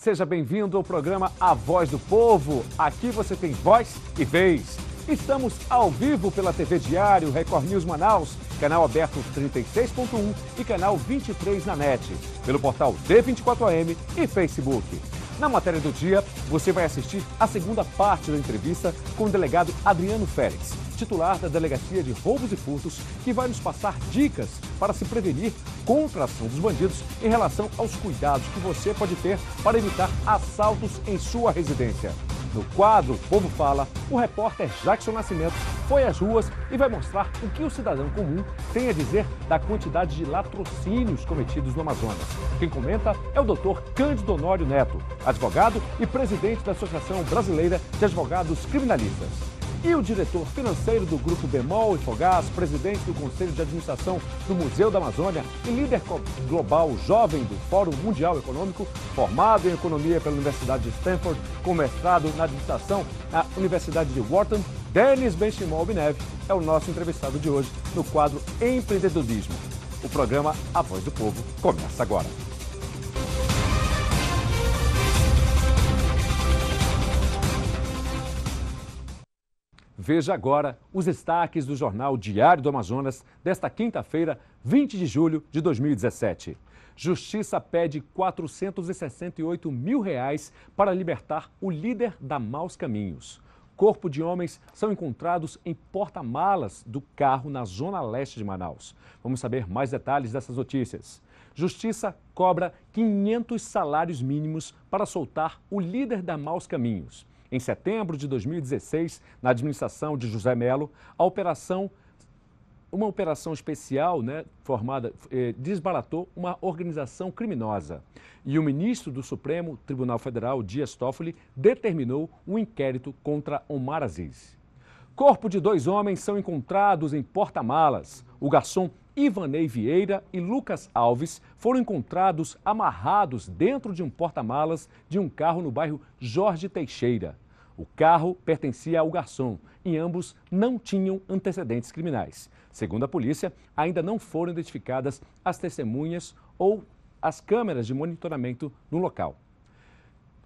Seja bem-vindo ao programa A Voz do Povo. Aqui você tem voz e vez. Estamos ao vivo pela TV Diário, Record News Manaus, canal aberto 36.1 e canal 23 na NET, pelo portal D24AM e Facebook. Na matéria do dia, você vai assistir a segunda parte da entrevista com o delegado Adriano Félix, titular da Delegacia de Roubos e Furtos, que vai nos passar dicas para se prevenir contra a ação dos bandidos em relação aos cuidados que você pode ter para evitar assaltos em sua residência. No quadro Povo Fala, o repórter Jackson Nascimento foi às ruas e vai mostrar o que o cidadão comum tem a dizer da quantidade de latrocínios cometidos no Amazonas. Quem comenta é o Dr. Cândido Honório Neto, advogado e presidente da Associação Brasileira de Advogados Criminalistas. E o diretor financeiro do Grupo Bemol e Fogás, presidente do Conselho de Administração do Museu da Amazônia e líder global jovem do Fórum Mundial Econômico, formado em Economia pela Universidade de Stanford, com mestrado na Administração na Universidade de Wharton, Denis Benchimol Bineve é o nosso entrevistado de hoje no quadro Empreendedorismo. O programa A Voz do Povo começa agora. Veja agora os destaques do jornal Diário do Amazonas desta quinta-feira, 20 de julho de 2017. Justiça pede R$ 468 mil para libertar o líder da Maus Caminhos. Corpo de homens são encontrados em porta-malas do carro na zona leste de Manaus. Vamos saber mais detalhes dessas notícias. Justiça cobra 500 salários mínimos para soltar o líder da Maus Caminhos. Em setembro de 2016, na administração de José Melo, uma operação especial desbaratou uma organização criminosa. E o ministro do Supremo Tribunal Federal, Dias Toffoli, determinou um inquérito contra Omar Aziz. Corpo de 2 homens são encontrados em porta-malas. O garçom Ivanei Vieira e Lucas Alves foram encontrados amarrados dentro de um porta-malas de um carro no bairro Jorge Teixeira. O carro pertencia ao garçom e ambos não tinham antecedentes criminais. Segundo a polícia, ainda não foram identificadas as testemunhas ou as câmeras de monitoramento no local.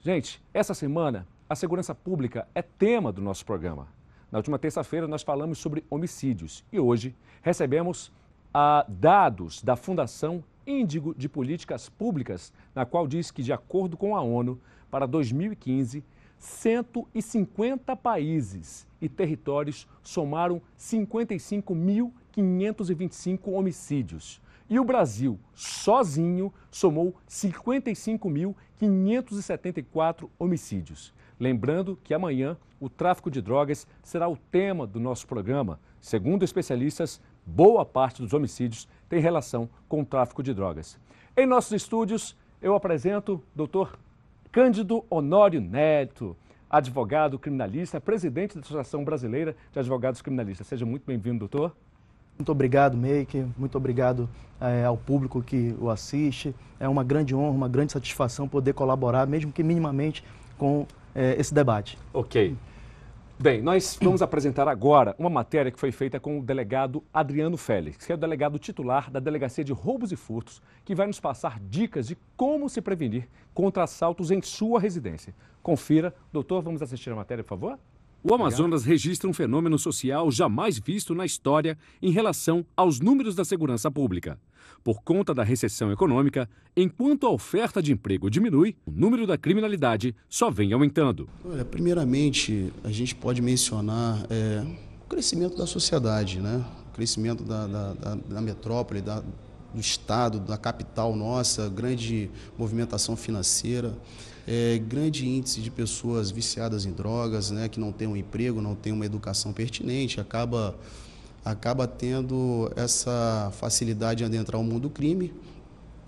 Gente, essa semana a segurança pública é tema do nosso programa. Na última terça-feira nós falamos sobre homicídios e hoje recebemos dados da Fundação Índigo de Políticas Públicas, na qual diz que, de acordo com a ONU, para 2015, 150 países e territórios somaram 55.525 homicídios. E o Brasil, sozinho, somou 55.574 homicídios. Lembrando que amanhã o tráfico de drogas será o tema do nosso programa. Segundo especialistas, boa parte dos homicídios tem relação com o tráfico de drogas. Em nossos estúdios, eu apresento o Dr. Cândido Honório Neto, advogado criminalista, presidente da Associação Brasileira de Advogados Criminalistas. Seja muito bem-vindo, doutor. Muito obrigado, Meike. Muito obrigado ao público que o assiste. É uma grande honra, uma grande satisfação poder colaborar, mesmo que minimamente, com esse debate. Ok. Bem, nós vamos apresentar agora uma matéria que foi feita com o delegado Adriano Félix, que é o delegado titular da Delegacia de Roubos e Furtos, que vai nos passar dicas de como se prevenir contra assaltos em sua residência. Confira. Doutor, vamos assistir a matéria, por favor? O Amazonas registra um fenômeno social jamais visto na história em relação aos números da segurança pública. Por conta da recessão econômica, enquanto a oferta de emprego diminui, o número da criminalidade só vem aumentando. Olha, primeiramente, a gente pode mencionar o crescimento da sociedade, né? O crescimento da metrópole, do estado, da capital nossa, grande movimentação financeira. Grande índice de pessoas viciadas em drogas, né, que não têm um emprego, não têm uma educação pertinente, acaba tendo essa facilidade de adentrar o mundo do crime.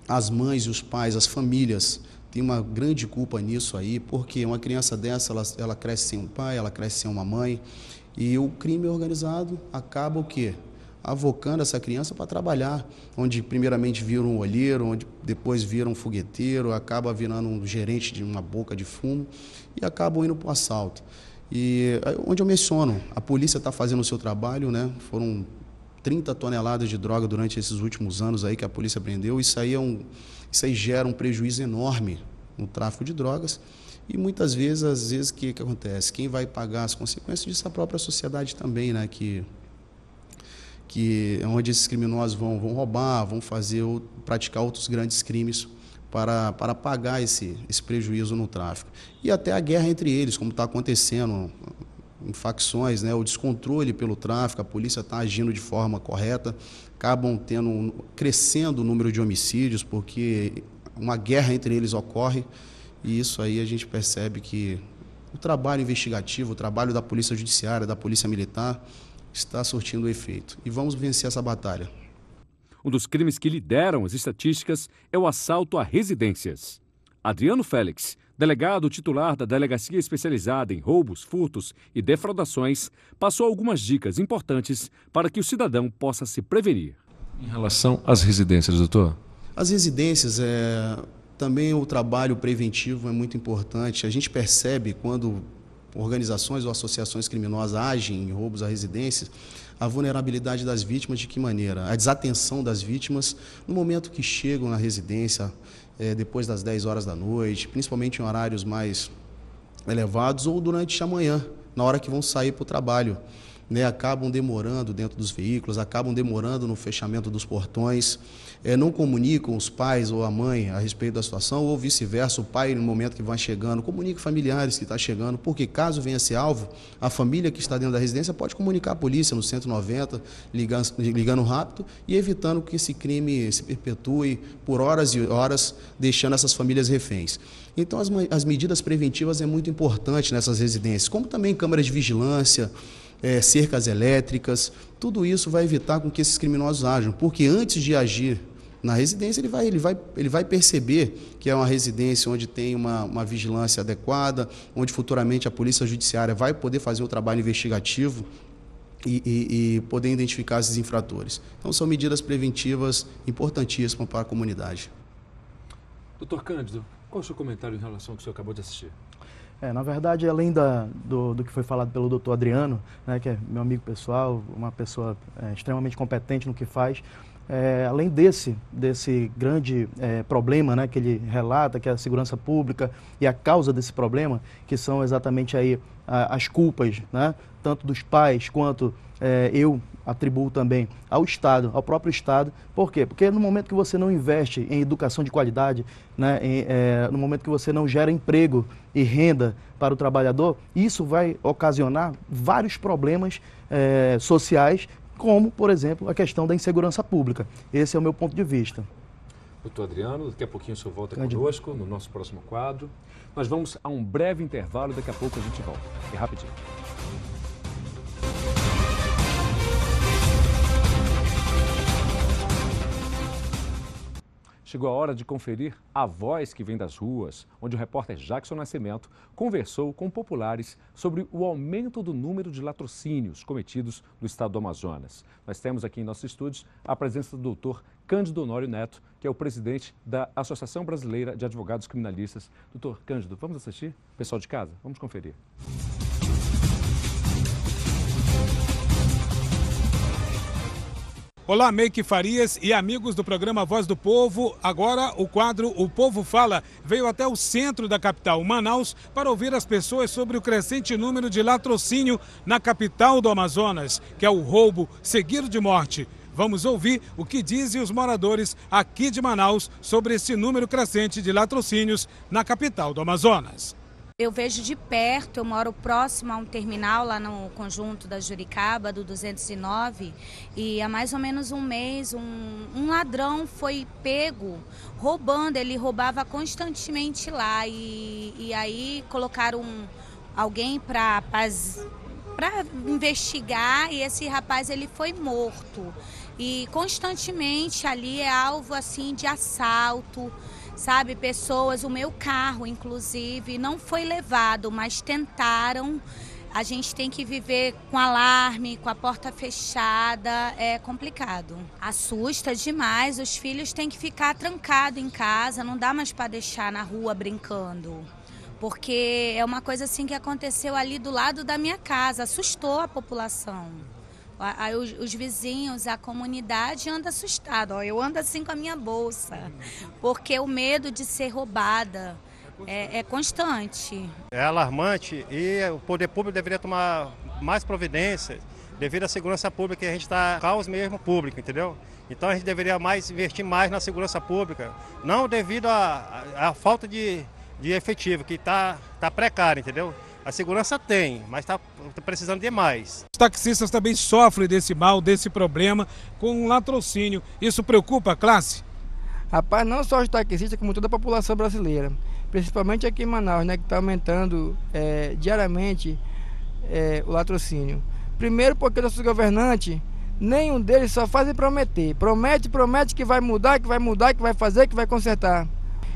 As mães e os pais, as famílias têm uma grande culpa nisso aí, porque uma criança dessa, ela cresce sem um pai, ela cresce sem uma mãe, e o crime organizado acaba o quê? Avocando essa criança para trabalhar, onde primeiramente vira um olheiro, onde depois vira um fogueteiro, acaba virando um gerente de uma boca de fumo e acabam indo para o assalto. E onde eu menciono, a polícia está fazendo o seu trabalho, né? Foram 30 toneladas de droga durante esses últimos anos aí que a polícia prendeu. Isso aí gera um prejuízo enorme no tráfico de drogas. E muitas vezes, às vezes, o que acontece? Quem vai pagar as consequências disso é a própria sociedade também, né? Que é onde esses criminosos vão roubar, vão praticar outros grandes crimes para pagar esse prejuízo no tráfico. E até a guerra entre eles, como está acontecendo em facções, né? O descontrole pelo tráfico, a polícia está agindo de forma correta, acabam crescendo o número de homicídios, porque uma guerra entre eles ocorre, e isso aí a gente percebe que o trabalho investigativo, o trabalho da Polícia Judiciária, da Polícia Militar, está surtindo efeito. E vamos vencer essa batalha. Um dos crimes que lideram as estatísticas é o assalto a residências. Adriano Félix, delegado titular da Delegacia Especializada em Roubos, Furtos e Defraudações, passou algumas dicas importantes para que o cidadão possa se prevenir. Em relação às residências, doutor? As residências, também o trabalho preventivo é muito importante. A gente percebe quando organizações ou associações criminosas agem em roubos a residências, a vulnerabilidade das vítimas de que maneira? A desatenção das vítimas no momento que chegam na residência, depois das 10 horas da noite, principalmente em horários mais elevados, ou durante a manhã, na hora que vão sair para o trabalho. Acabam demorando dentro dos veículos, acabam demorando no fechamento dos portões, não comunicam os pais ou a mãe a respeito da situação, ou vice-versa, o pai, no momento que vai chegando, comunica familiares que está chegando, porque caso venha ser alvo, a família que está dentro da residência pode comunicar a polícia no 190, ligando rápido e evitando que esse crime se perpetue por horas e horas, deixando essas famílias reféns. Então, as medidas preventivas é muito importante nessas residências, como também câmeras de vigilância, cercas elétricas, tudo isso vai evitar com que esses criminosos ajam, porque antes de agir na residência, ele vai perceber que é uma residência onde tem uma vigilância adequada, onde futuramente a Polícia Judiciária vai poder fazer o trabalho investigativo e poder identificar esses infratores. Então, são medidas preventivas importantíssimas para a comunidade. Doutor Cândido, qual é o seu comentário em relação ao que o senhor acabou de assistir? Na verdade, além do que foi falado pelo doutor Adriano, né, que é meu amigo pessoal, uma pessoa extremamente competente no que faz, além desse grande problema, né, que ele relata, que é a segurança pública e a causa desse problema, que são exatamente aí as culpas, né, tanto dos pais quanto eu atribuo também ao Estado, ao próprio Estado. Por quê? Porque no momento que você não investe em educação de qualidade, né, no momento que você não gera emprego e renda para o trabalhador, isso vai ocasionar vários problemas sociais, como, por exemplo, a questão da insegurança pública. Esse é o meu ponto de vista. Doutor Adriano, daqui a pouquinho o senhor volta conosco no nosso próximo quadro. Nós vamos a um breve intervalo, daqui a pouco a gente volta. É rapidinho. Chegou a hora de conferir a voz que vem das ruas, onde o repórter Jackson Nascimento conversou com populares sobre o aumento do número de latrocínios cometidos no estado do Amazonas. Nós temos aqui em nossos estúdios a presença do doutor Cândido Honório Neto, que é o presidente da Associação Brasileira de Advogados Criminalistas. Doutor Cândido, vamos assistir? Pessoal de casa, vamos conferir. Olá, Meike Farias e amigos do programa Voz do Povo. Agora o quadro O Povo Fala veio até o centro da capital, Manaus, para ouvir as pessoas sobre o crescente número de latrocínio na capital do Amazonas, que é o roubo seguido de morte. Vamos ouvir o que dizem os moradores aqui de Manaus sobre esse número crescente de latrocínios na capital do Amazonas. Eu vejo de perto, eu moro próximo a um terminal lá no conjunto da Juricaba, do 209, e há mais ou menos um mês um ladrão foi pego roubando, ele roubava constantemente lá e aí colocaram alguém para investigar e esse rapaz ele foi morto. E constantemente ali é alvo assim de assalto. Sabe, pessoas, o meu carro, inclusive, não foi levado, mas tentaram. A gente tem que viver com alarme, com a porta fechada, é complicado. Assusta demais, os filhos têm que ficar trancados em casa, não dá mais para deixar na rua brincando. Porque é uma coisa assim que aconteceu ali do lado da minha casa, assustou a população. Os vizinhos, a comunidade anda assustada. Eu ando assim com a minha bolsa, porque o medo de ser roubada É constante. É alarmante e o poder público deveria tomar mais providências devido à segurança pública, que a gente está caos mesmo público, entendeu? Então a gente deveria investir mais na segurança pública, não devido à falta de efetivo, que está precário, entendeu? A segurança tem, mas está precisando de mais. Os taxistas também sofrem desse mal, desse problema com o latrocínio. Isso preocupa a classe? Rapaz, não só os taxistas, como toda a população brasileira. Principalmente aqui em Manaus, né, que está aumentando diariamente o latrocínio. Primeiro porque nossos governantes, nenhum deles só fazem prometer. Promete que vai mudar, que vai fazer, que vai consertar.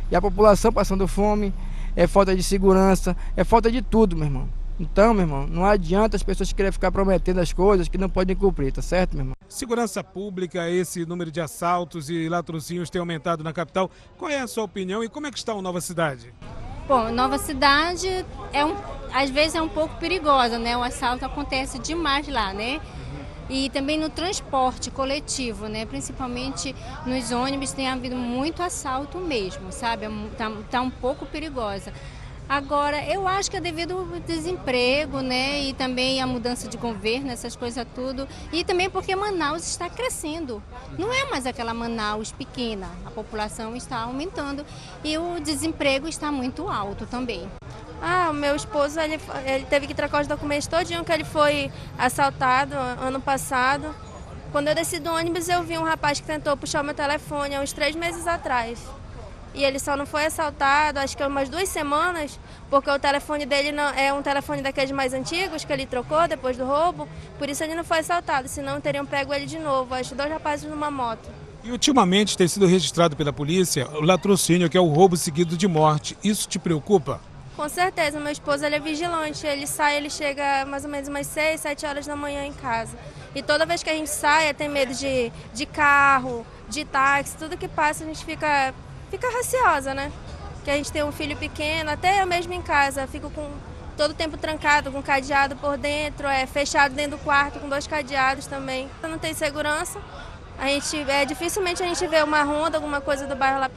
E a população passando fome, é falta de segurança, é falta de tudo, meu irmão. Então, meu irmão, não adianta as pessoas quererem ficar prometendo as coisas que não podem cumprir, tá certo, meu irmão? Segurança pública, esse número de assaltos e latrocínios tem aumentado na capital. Qual é a sua opinião e como é que está o Nova Cidade? Bom, Nova Cidade às vezes é um pouco perigosa, né? O assalto acontece demais lá, né? E também no transporte coletivo, né? Principalmente nos ônibus tem havido muito assalto mesmo, sabe? Tá um pouco perigosa. Agora, eu acho que é devido ao desemprego, né? E também a mudança de governo, essas coisas tudo. E também porque Manaus está crescendo. Não é mais aquela Manaus pequena. A população está aumentando e o desemprego está muito alto também. O meu esposo, ele teve que trocar os documentos todinho, que ele foi assaltado ano passado. Quando eu desci do ônibus, eu vi um rapaz que tentou puxar o meu telefone há uns 3 meses atrás. E ele só não foi assaltado, acho que umas 2 semanas, porque o telefone dele não é um telefone daqueles mais antigos, que ele trocou depois do roubo. Por isso ele não foi assaltado, senão teriam pego ele de novo. Acho 2 rapazes numa moto. E ultimamente tem sido registrado pela polícia o latrocínio, que é o roubo seguido de morte. Isso te preocupa? Com certeza, meu esposo ele é vigilante, ele chega mais ou menos umas 6, 7 horas da manhã em casa. E toda vez que a gente sai, tem medo de carro, de táxi, tudo que passa a gente fica receosa, né? Que a gente tem um filho pequeno, até eu mesmo em casa, fico com todo o tempo trancado, com cadeado por dentro, fechado dentro do quarto com 2 cadeados também. Não tem segurança, dificilmente a gente vê uma ronda, alguma coisa do bairro lá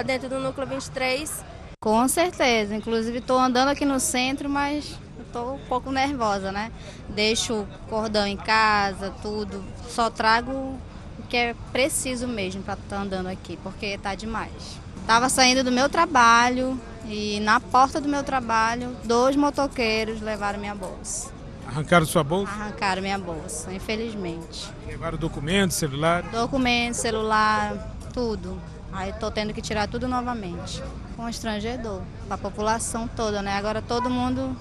dentro do núcleo 23. Com certeza, inclusive estou andando aqui no centro, mas estou um pouco nervosa, né? Deixo o cordão em casa, tudo, só trago o que é preciso mesmo para estar andando aqui, porque está demais. Estava saindo do meu trabalho e na porta do meu trabalho, 2 motoqueiros levaram minha bolsa. Arrancaram sua bolsa? Arrancaram minha bolsa, infelizmente. Levaram documentos, celular? Documentos, celular, tudo. Aí estou tendo que tirar tudo novamente. Constrangedor para a população toda, né? Agora todo mundo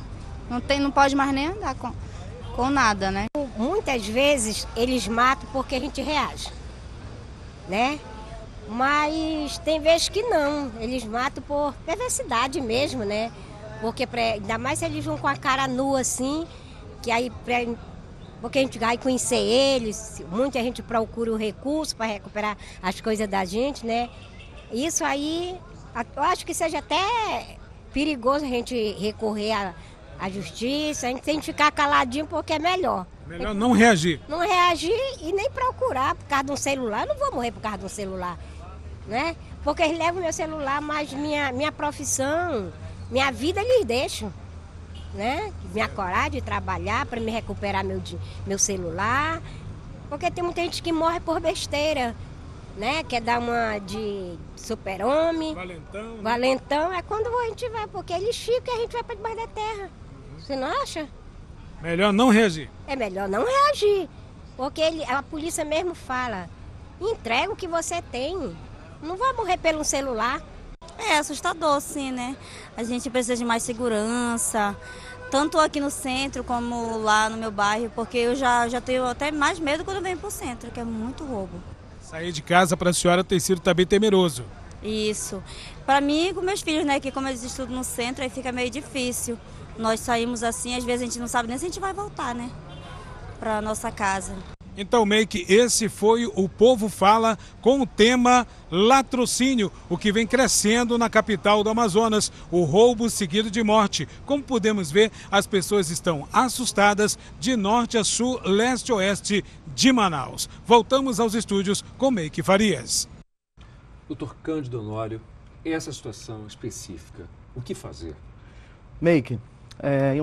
não pode mais nem andar com nada, né? Muitas vezes eles matam porque a gente reage, né? Mas tem vezes que não, eles matam por perversidade mesmo, né? Porque ainda mais se eles vão com a cara nua assim, que aí porque a gente vai conhecer eles, muita gente procura o recurso para recuperar as coisas da gente, né? Isso aí, eu acho que seja até perigoso a gente recorrer à justiça, a gente tem que ficar caladinho porque é melhor. Melhor não reagir. Não reagir e nem procurar por causa de um celular, eu não vou morrer por causa de um celular, né? Porque eles levam meu celular, mas minha profissão, minha vida eles deixam. Né? Minha coragem de trabalhar para me recuperar meu celular, porque tem muita gente que morre por besteira, né? Quer dar uma de super-homem, valentão, é quando a gente vai, porque eles ficam e a gente vai para debaixo da terra. Você não acha? Melhor não reagir. É melhor não reagir, porque a polícia mesmo fala, entrega o que você tem, não vai morrer pelo celular. É assustador, sim, né? A gente precisa de mais segurança, tanto aqui no centro como lá no meu bairro, porque eu já tenho até mais medo quando eu venho pro centro, que é muito roubo. Sair de casa para a senhora tem sido também temeroso. Isso. Para mim e com meus filhos, né, que como eles estudam no centro, aí fica meio difícil. Nós saímos assim, às vezes a gente não sabe nem se a gente vai voltar, né, para nossa casa. Então, Meike, esse foi o Povo Fala com o tema latrocínio, o que vem crescendo na capital do Amazonas, o roubo seguido de morte. Como podemos ver, as pessoas estão assustadas de norte a sul, leste a oeste de Manaus. Voltamos aos estúdios com Meike Farias. Dr. Cândido Honório, essa situação específica, o que fazer? Meike,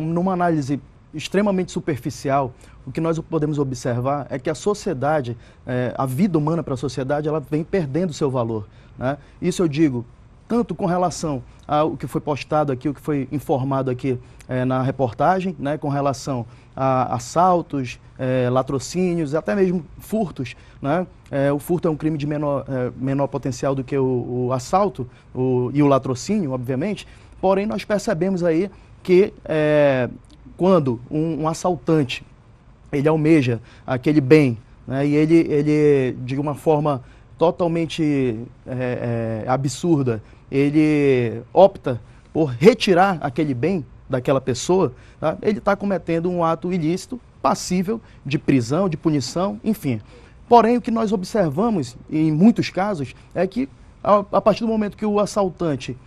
numa análise extremamente superficial, o que nós podemos observar é que a sociedade, a vida humana para a sociedade, ela vem perdendo seu valor, né? Isso eu digo tanto com relação ao que foi postado aqui, o que foi informado aqui na reportagem, né, com relação a assaltos, latrocínios, até mesmo furtos, né? O furto é um crime de menor potencial do que o assalto e o latrocínio, obviamente, porém nós percebemos aí que quando um assaltante ele almeja aquele bem, né, e ele de uma forma totalmente absurda, ele opta por retirar aquele bem daquela pessoa, tá? Ele está cometendo um ato ilícito, passível de prisão, de punição, enfim. Porém, o que nós observamos, em muitos casos, é que a partir do momento que o assaltante,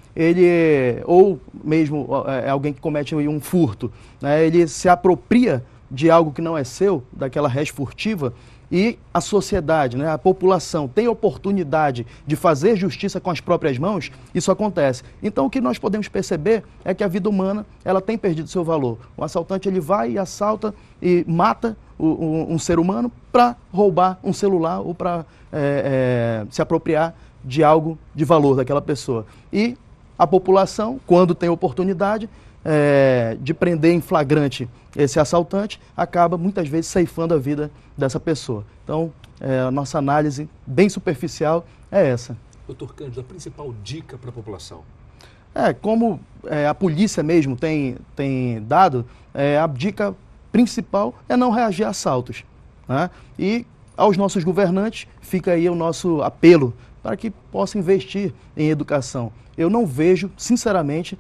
ou mesmo alguém que comete um furto, né, ele se apropria de algo que não é seu, daquela res furtiva, e a sociedade, né, a população tem oportunidade de fazer justiça com as próprias mãos, isso acontece. Então o que nós podemos perceber é que a vida humana ela tem perdido seu valor. O assaltante ele vai e assalta e mata um ser humano para roubar um celular ou para se apropriar de algo de valor daquela pessoa. E a população, quando tem oportunidade de prender em flagrante esse assaltante, acaba muitas vezes ceifando a vida dessa pessoa. Então, a nossa análise bem superficial é essa. Doutor Cândido, a principal dica para a população? Como a polícia mesmo tem dado, a dica principal é não reagir a assaltos, né? E aos nossos governantes fica aí o nosso apelo para que possam investir em educação. Eu não vejo, sinceramente,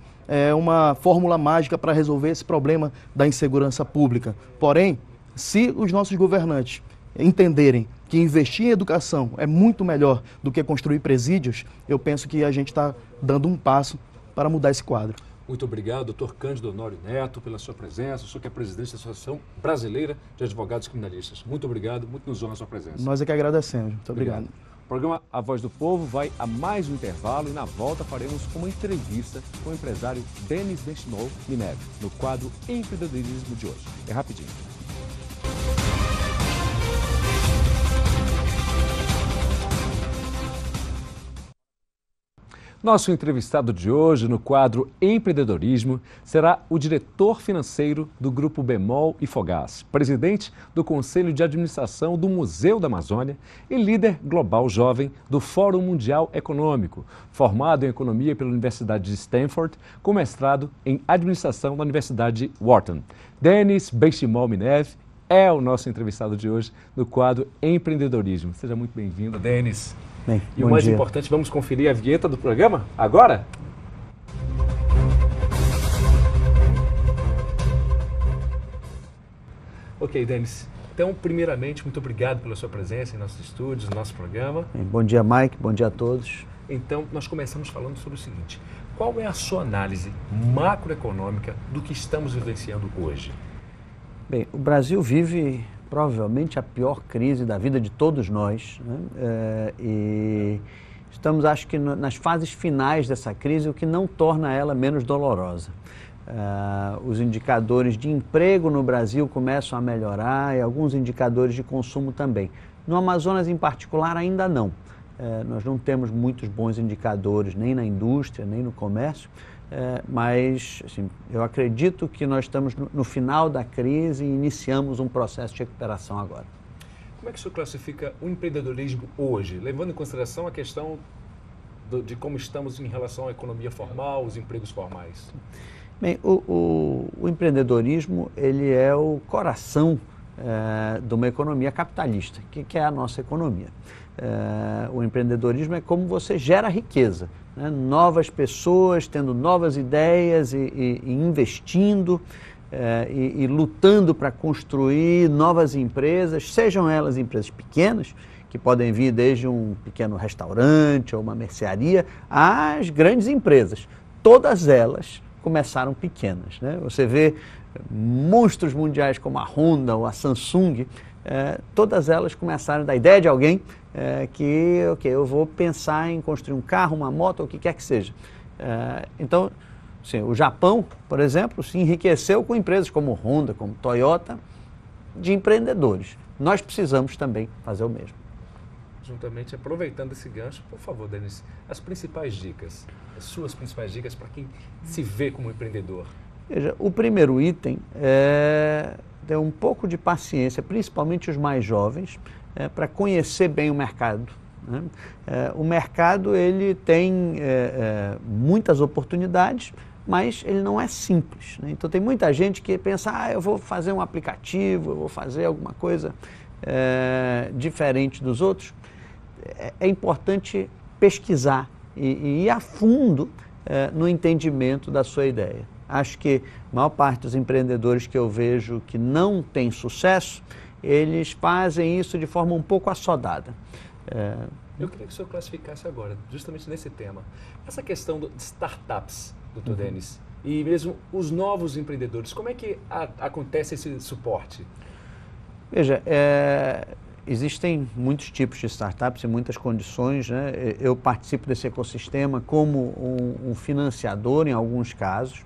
uma fórmula mágica para resolver esse problema da insegurança pública. Porém, se os nossos governantes entenderem que investir em educação é muito melhor do que construir presídios, eu penso que a gente está dando um passo para mudar esse quadro. Muito obrigado, doutor Cândido Honório Neto, pela sua presença. O senhor que é presidente da Associação Brasileira de Advogados Criminalistas. Muito obrigado, muito nos honra a sua presença. Nós é que agradecemos. Muito obrigado. O programa A Voz do Povo vai a mais um intervalo e na volta faremos uma entrevista com o empresário Denis Benchimol Minev, no quadro Empreendedorismo de hoje. É rapidinho. Nosso entrevistado de hoje no quadro Empreendedorismo será o diretor financeiro do Grupo Bemol e Fogás, presidente do Conselho de Administração do Museu da Amazônia e líder global jovem do Fórum Mundial Econômico, formado em Economia pela Universidade de Stanford, com mestrado em Administração da Universidade Wharton. Denis Benchimol Minev é o nosso entrevistado de hoje no quadro Empreendedorismo. Seja muito bem-vindo, Denis. Bem, e o mais importante, vamos conferir a vinheta do programa agora? Ok, Denis. Então, primeiramente, muito obrigado pela sua presença em nossos estúdios, no nosso programa. Bom dia, Mike. Bom dia a todos. Então, nós começamos falando sobre o seguinte. Qual é a sua análise macroeconômica do que estamos vivenciando hoje? Bem, o Brasil vive provavelmente a pior crise da vida de todos nós, né? E estamos, acho que, nas fases finais dessa crise, o que não torna ela menos dolorosa. Os indicadores de emprego no Brasil começam a melhorar e alguns indicadores de consumo também. No Amazonas, em particular, ainda não. Nós não temos muitos bons indicadores, nem na indústria, nem no comércio, mas assim, eu acredito que nós estamos no final da crise e iniciamos um processo de recuperação agora. Como é que o senhor classifica o empreendedorismo hoje, levando em consideração a questão de como estamos em relação à economia formal, os empregos formais? Bem, o empreendedorismo ele é o coração de uma economia capitalista, que é a nossa economia. O empreendedorismo é como você gera riqueza, né? Novas pessoas tendo novas ideias e investindo e lutando para construir novas empresas, sejam elas empresas pequenas, que podem vir desde um pequeno restaurante ou uma mercearia, às grandes empresas. Todas elas começaram pequenas, né? Você vê monstros mundiais como a Honda ou a Samsung todas elas começaram da ideia de alguém que, eu vou pensar em construir um carro, uma moto, ou o que quer que seja. Então, sim, o Japão, por exemplo, se enriqueceu com empresas como Honda, como Toyota, de empreendedores. Nós precisamos também fazer o mesmo. Juntamente, aproveitando esse gancho, por favor, Denis, as principais dicas, as suas principais dicas para quem se vê como empreendedor. Veja, o primeiro item é ter um pouco de paciência, principalmente os mais jovens, para conhecer bem o mercado. Né? O mercado ele tem muitas oportunidades, mas ele não é simples. Né? Então tem muita gente que pensa, eu vou fazer um aplicativo, eu vou fazer alguma coisa diferente dos outros. É importante pesquisar e ir a fundo no entendimento da sua ideia. Acho que a maior parte dos empreendedores que eu vejo que não tem sucesso, eles fazem isso de forma um pouco assodada. Eu queria que o senhor classificasse agora, justamente nesse tema, essa questão de startups, doutor Denis, e mesmo os novos empreendedores, como é que acontece esse suporte? Veja, existem muitos tipos de startups e muitas condições, né? Eu participo desse ecossistema como um financiador em alguns casos.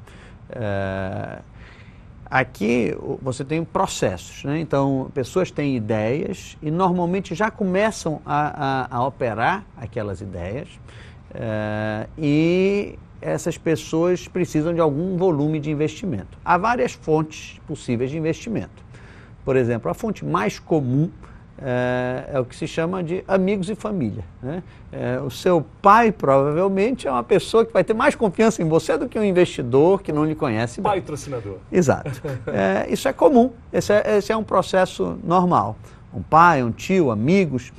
Aqui você tem processos, né? Então pessoas têm ideias e normalmente já começam a operar aquelas ideias e essas pessoas precisam de algum volume de investimento. Há várias fontes possíveis de investimento. Por exemplo, a fonte mais comum é o que se chama de amigos e família. Né? O seu pai provavelmente é uma pessoa que vai ter mais confiança em você do que um investidor que não lhe conhece bem. Patrocinador. Exato. Isso é comum, esse é um processo normal. Um pai, um tio, amigos,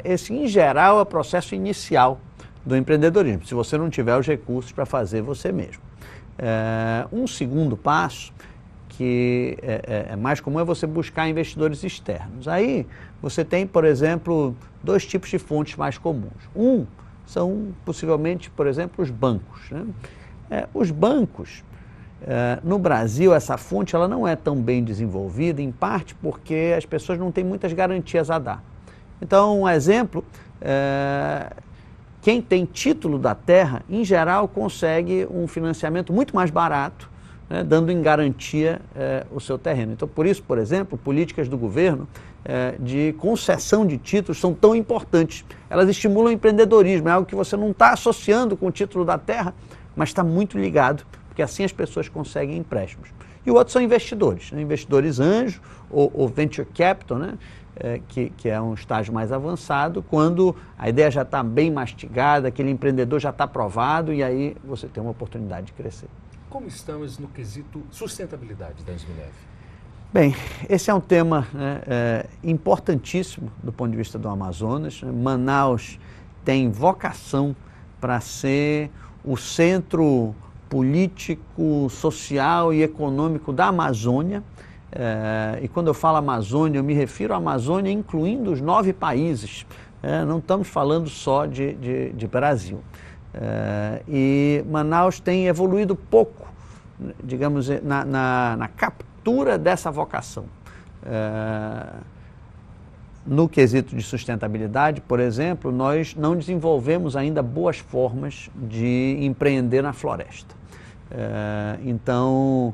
esse em geral é o processo inicial do empreendedorismo, se você não tiver os recursos para fazer você mesmo. Um segundo passo que é mais comum é você buscar investidores externos. Aí você tem, por exemplo, dois tipos de fontes mais comuns. São possivelmente, por exemplo, os bancos. Né? Os bancos, no Brasil, essa fonte ela não é tão bem desenvolvida, em parte porque as pessoas não têm muitas garantias a dar. Então, um exemplo, quem tem título da terra, em geral, consegue um financiamento muito mais barato, né, dando em garantia o seu terreno. Então, por isso, por exemplo, políticas do governo de concessão de títulos são tão importantes. Elas estimulam o empreendedorismo, é algo que você não está associando com o título da terra, mas está muito ligado, porque assim as pessoas conseguem empréstimos. E o outro são investidores, né, investidores anjo ou venture capital, né, que é um estágio mais avançado, quando a ideia já está bem mastigada, aquele empreendedor já está aprovado e aí você tem uma oportunidade de crescer. Como estamos no quesito sustentabilidade, Denis Mineve? Bem, esse é um tema importantíssimo do ponto de vista do Amazonas. Manaus tem vocação para ser o centro político, social e econômico da Amazônia. E quando eu falo Amazônia, eu me refiro à Amazônia incluindo os 9 países. Não estamos falando só de Brasil. E Manaus tem evoluído pouco, digamos, na captura dessa vocação. No quesito de sustentabilidade, por exemplo, nós não desenvolvemos ainda boas formas de empreender na floresta. Então,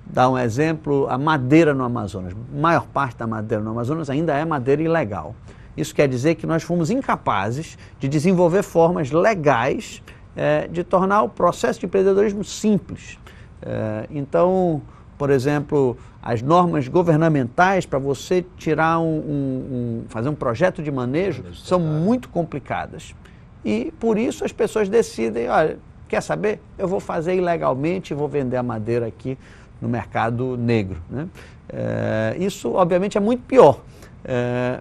dá um exemplo, a madeira no Amazonas. A maior parte da madeira no Amazonas ainda é madeira ilegal. Isso quer dizer que nós fomos incapazes de desenvolver formas legais de tornar o processo de empreendedorismo simples. Então, por exemplo, as normas governamentais para você tirar fazer um projeto de manejo são muito complicadas. E por isso as pessoas decidem, olha, quer saber? Eu vou fazer ilegalmente e vou vender a madeira aqui no mercado negro. Né? Isso, obviamente, é muito pior,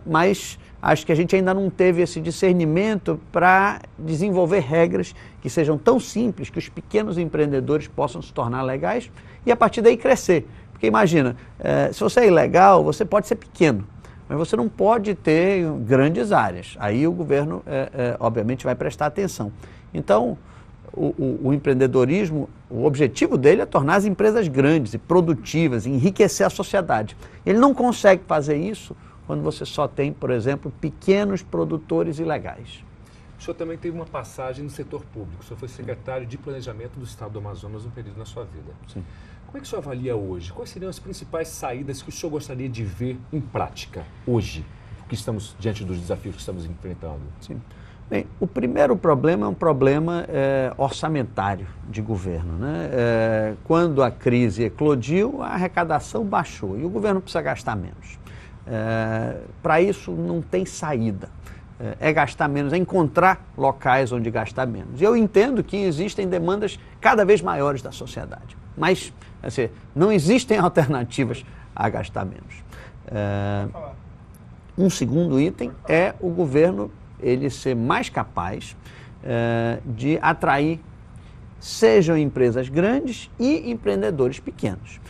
mas acho que a gente ainda não teve esse discernimento para desenvolver regras que sejam tão simples que os pequenos empreendedores possam se tornar legais e a partir daí crescer. Porque imagina, se você é ilegal, você pode ser pequeno, mas você não pode ter grandes áreas. Aí o governo, obviamente, vai prestar atenção. Então, o empreendedorismo, o objetivo dele é tornar as empresas grandes e produtivas, enriquecer a sociedade. Ele não consegue fazer isso quando você só tem, por exemplo, pequenos produtores ilegais. O senhor também teve uma passagem no setor público. O senhor foi secretário de Planejamento do Estado do Amazonas um período na sua vida. Sim. Como é que o senhor avalia hoje? Quais seriam as principais saídas que o senhor gostaria de ver em prática hoje, que estamos diante dos desafios que estamos enfrentando? Sim. Bem, o primeiro problema é um problema orçamentário de governo, né? Quando a crise eclodiu, a arrecadação baixou e o governo precisa gastar menos. Para isso não tem saída. É gastar menos, é encontrar locais onde gastar menos. E eu entendo que existem demandas cada vez maiores da sociedade, mas assim, não existem alternativas a gastar menos. Um segundo item é o governo ele ser mais capaz de atrair, sejam empresas grandes e empreendedores pequenos.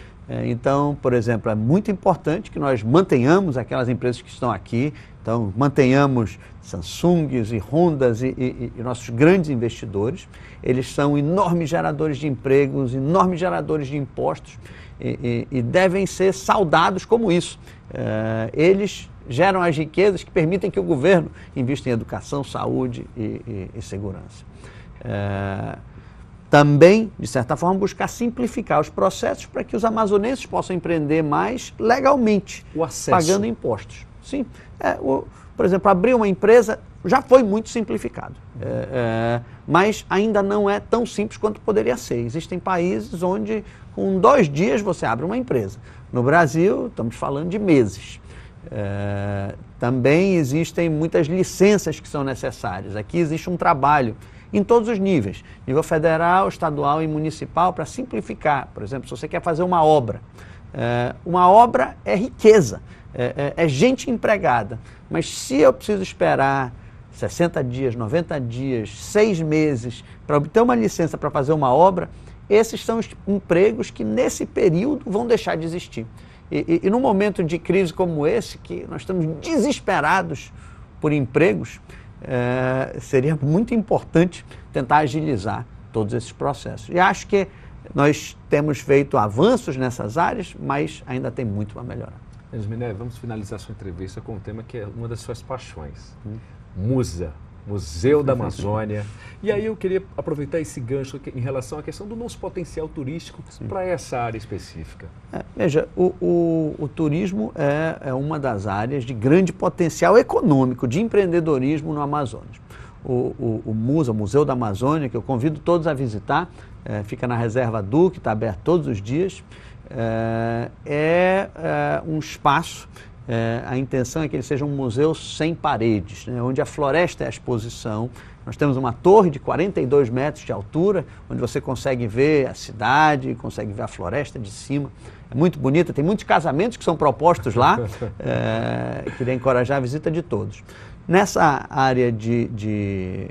Então, por exemplo, é muito importante que nós mantenhamos aquelas empresas que estão aqui, então mantenhamos Samsungs e Hondas e nossos grandes investidores. Eles são enormes geradores de empregos, enormes geradores de impostos e devem ser saudados como isso. Eles geram as riquezas que permitem que o governo invista em educação, saúde e segurança. Também, de certa forma, buscar simplificar os processos para que os amazonenses possam empreender mais legalmente, o acesso. Pagando impostos. Sim. Por exemplo, abrir uma empresa já foi muito simplificado, mas ainda não é tão simples quanto poderia ser. Existem países onde, com 2 dias, você abre uma empresa. No Brasil, estamos falando de meses. Também existem muitas licenças que são necessárias. Aqui existe um trabalho em todos os níveis, nível federal, estadual e municipal, para simplificar. Por exemplo, se você quer fazer uma obra é riqueza, é gente empregada, mas se eu preciso esperar 60 dias, 90 dias, 6 meses para obter uma licença para fazer uma obra, esses são os empregos que nesse período vão deixar de existir. E num momento de crise como esse, que nós estamos desesperados por empregos, seria muito importante tentar agilizar todos esses processos. E acho que nós temos feito avanços nessas áreas, mas ainda tem muito para melhorar. Enes Minério, vamos finalizar sua entrevista com um tema que é uma das suas paixões. Musa, Museu da Amazônia. E aí eu queria aproveitar esse gancho em relação à questão do nosso potencial turístico para essa área específica. Veja, o turismo é uma das áreas de grande potencial econômico, de empreendedorismo no Amazonas. O MUSA, o Museu da Amazônia, que eu convido todos a visitar, fica na Reserva Duque, está aberto todos os dias, um espaço. A intenção é que ele seja um museu sem paredes, né, onde a floresta é a exposição. Nós temos uma torre de 42 metros de altura, onde você consegue ver a cidade, consegue ver a floresta de cima. É muito bonita, tem muitos casamentos que são propostos lá. Queria encorajar a visita de todos. Nessa área de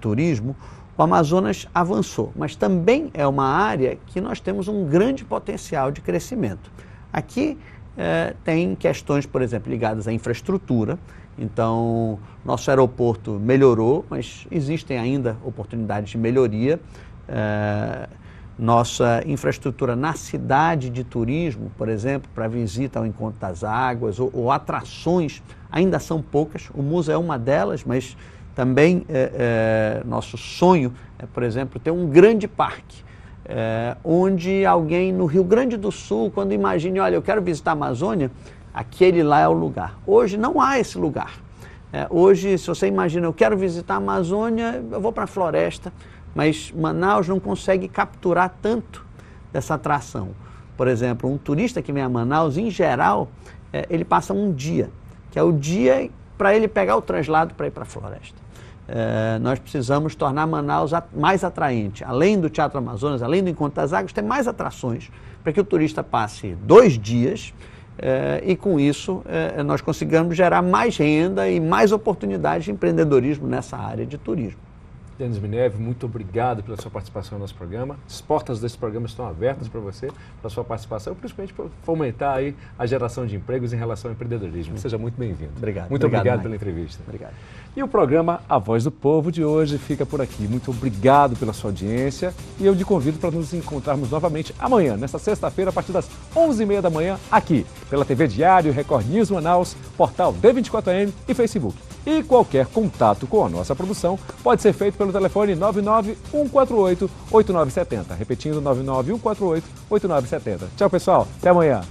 turismo, o Amazonas avançou, mas também é uma área que nós temos um grande potencial de crescimento. Aqui tem questões, por exemplo, ligadas à infraestrutura. Então, nosso aeroporto melhorou, mas existem ainda oportunidades de melhoria. Nossa infraestrutura na cidade de turismo, por exemplo, para visita ao Encontro das Águas ou atrações, ainda são poucas. O MUSA é uma delas, mas também nosso sonho é, por exemplo, ter um grande parque. Onde alguém no Rio Grande do Sul, quando imagine, olha, eu quero visitar a Amazônia, aquele lá é o lugar. Hoje não há esse lugar. Hoje, se você imagina, eu quero visitar a Amazônia, eu vou para a floresta, mas Manaus não consegue capturar tanto dessa atração. Por exemplo, um turista que vem a Manaus, em geral, ele passa um dia, que é o dia para ele pegar o translado para ir para a floresta. Nós precisamos tornar Manaus mais atraente. Além do Teatro Amazonas, além do Encontro das Águas, tem mais atrações para que o turista passe 2 dias e com isso nós consigamos gerar mais renda e mais oportunidades de empreendedorismo nessa área de turismo. Denis Mineve, muito obrigado pela sua participação no nosso programa. As portas desse programa estão abertas para você, para sua participação, principalmente para fomentar aí a geração de empregos em relação ao empreendedorismo. Seja muito bem-vindo. Obrigado. Muito obrigado pela entrevista. Obrigado. E o programa A Voz do Povo de hoje fica por aqui. Muito obrigado pela sua audiência e eu te convido para nos encontrarmos novamente amanhã, nesta sexta-feira, a partir das 11h30 da manhã, aqui, pela TV Diário, Record News Manaus, portal D24M e Facebook. E qualquer contato com a nossa produção pode ser feito pelo telefone 99148-8970. Repetindo, 99148-8970. Tchau, pessoal. Até amanhã.